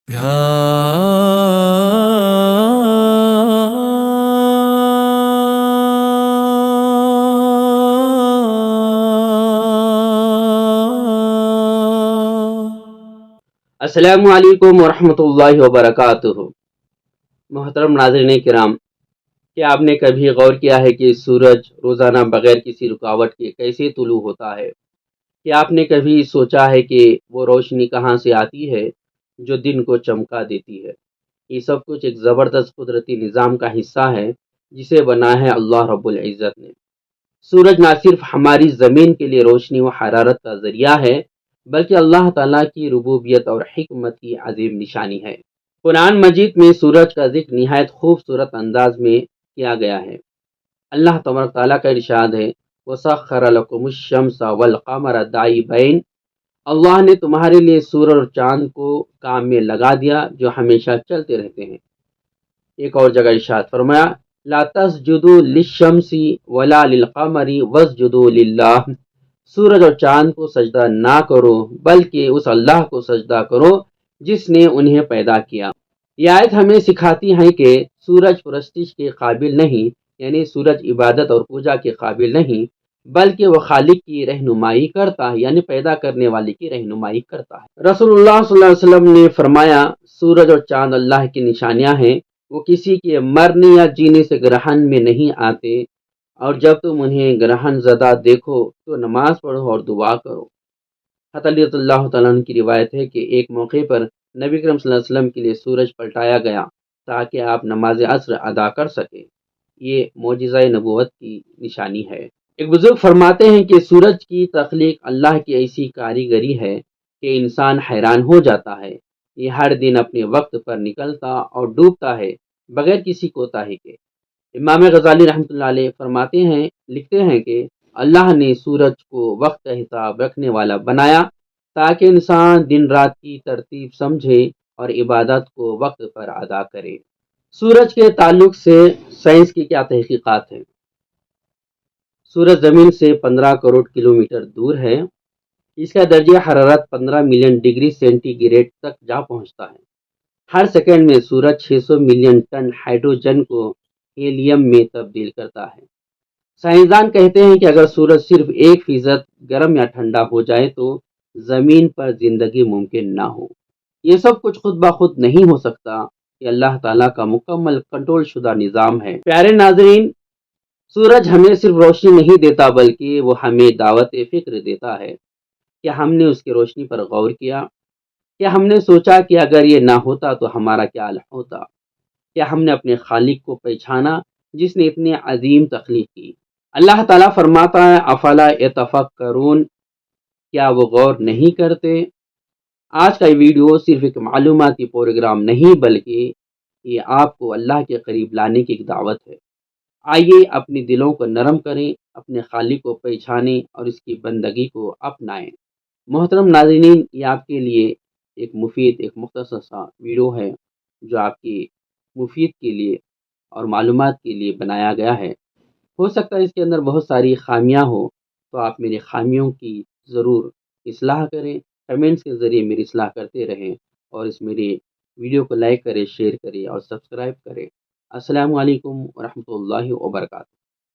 السلام علیکم ورحمۃ اللہ وبرکاتہ۔ محترم ناظرین کرام، کیا آپ نے کبھی غور کیا ہے کہ سورج روزانہ بغیر کسی رکاوٹ کے کیسے طلوع ہوتا ہے؟ کیا آپ نے کبھی سوچا ہے کہ وہ روشنی کہاں سے آتی ہے جو دن کو چمکا دیتی ہے؟ یہ سب کچھ ایک زبردست قدرتی نظام کا حصہ ہے جسے بنا ہے اللہ رب العزت نے۔ سورج نہ صرف ہماری زمین کے لیے روشنی و حرارت کا ذریعہ ہے، بلکہ اللہ تعالیٰ کی ربوبیت اور حکمت کی عظیم نشانی ہے۔ قرآن مجید میں سورج کا ذکر نہایت خوبصورت انداز میں کیا گیا ہے۔ اللہ تبارک تعالیٰ کا ارشاد ہے، وَسَخَّرَ لَكُمُ الشَّمْسَ وَالْقَمَرَ دَائِبَيْنِ، اللہ نے تمہارے لیے سورج اور چاند کو کام میں لگا دیا جو ہمیشہ چلتے رہتے ہیں۔ ایک اور جگہ ارشاد فرمایا، لا تسجدوا للشمس ولا للقمر واسجدوا للہ، سورج اور چاند کو سجدہ نہ کرو بلکہ اس اللہ کو سجدہ کرو جس نے انہیں پیدا کیا۔ یہ آیت ہمیں سکھاتی ہے کہ سورج پرستش کے قابل نہیں، یعنی سورج عبادت اور پوجا کے قابل نہیں، بلکہ وہ خالق کی رہنمائی کرتا ہے، یعنی پیدا کرنے والے کی رہنمائی کرتا ہے۔ رسول اللہ صلی اللہ علیہ وسلم نے فرمایا، سورج اور چاند اللہ کی نشانیاں ہیں، وہ کسی کے مرنے یا جینے سے گرہن میں نہیں آتے، اور جب تم انہیں گرہن زدہ دیکھو تو نماز پڑھو اور دعا کرو۔ حضرت علی رضی اللہ تعالیٰ عنہ کی روایت ہے کہ ایک موقع پر نبی کریم صلی اللہ علیہ وسلم کے لیے سورج پلٹایا گیا تاکہ آپ نماز عصر ادا کر سکیں۔ یہ معجزہ نبوت کی نشانی ہے۔ ایک بزرگ فرماتے ہیں کہ سورج کی تخلیق اللہ کی ایسی کاریگری ہے کہ انسان حیران ہو جاتا ہے۔ یہ ہر دن اپنے وقت پر نکلتا اور ڈوبتا ہے بغیر کسی کوتاہی کے۔ امام غزالی رحمۃ اللہ علیہ فرماتے ہیں، لکھتے ہیں کہ اللہ نے سورج کو وقت کا حساب رکھنے والا بنایا تاکہ انسان دن رات کی ترتیب سمجھے اور عبادت کو وقت پر ادا کرے۔ سورج کے تعلق سے سائنس کی کیا تحقیقات ہیں؟ سورج زمین سے 15 کروڑ کلومیٹر دور ہے۔ اس کا درجہ حرارت 15 ملین ڈگری سینٹی گریڈ تک جا پہنچتا ہے۔ ہر سیکنڈ میں سورج 600 ملین ٹن ہائیڈروجن کو ہیلیم میں تبدیل کرتا ہے۔ سائنسدان کہتے ہیں کہ اگر سورج صرف 1% گرم یا ٹھنڈا ہو جائے تو زمین پر زندگی ممکن نہ ہو۔ یہ سب کچھ خود بخود نہیں ہو سکتا، یہ اللہ تعالیٰ کا مکمل کنٹرول شدہ نظام ہے۔ پیارے ناظرین، سورج ہمیں صرف روشنی نہیں دیتا بلکہ وہ ہمیں دعوت فکر دیتا ہے۔ کیا ہم نے اس کی روشنی پر غور کیا؟ کیا ہم نے سوچا کہ اگر یہ نہ ہوتا تو ہمارا کیا حال ہوتا؟ کیا ہم نے اپنے خالق کو پہچانا جس نے اتنی عظیم تخلیق کی؟ اللہ تعالیٰ فرماتا ہے، افلا یتفکرون، کیا وہ غور نہیں کرتے؟ آج کا یہ ویڈیو صرف ایک معلوماتی پروگرام نہیں بلکہ یہ آپ کو اللہ کے قریب لانے کی ایک دعوت ہے۔ آئیے اپنی دلوں کو نرم کریں، اپنے خالق کو پہچانیں اور اس کی بندگی کو اپنائیں۔ محترم ناظرین، یہ آپ کے لیے ایک مفید، ایک مختصر سا ویڈیو ہے جو آپ کی مفید کے لیے اور معلومات کے لیے بنایا گیا ہے۔ ہو سکتا ہے اس کے اندر بہت ساری خامیاں ہوں، تو آپ میری خامیوں کی ضرور اصلاح کریں، کمنٹس کے ذریعے میری اصلاح کرتے رہیں، اور اس میری ویڈیو کو لائک کریں، شیئر کریں اور سبسکرائب کریں۔ السلام علیکم ورحمۃ اللہ وبرکاتہ۔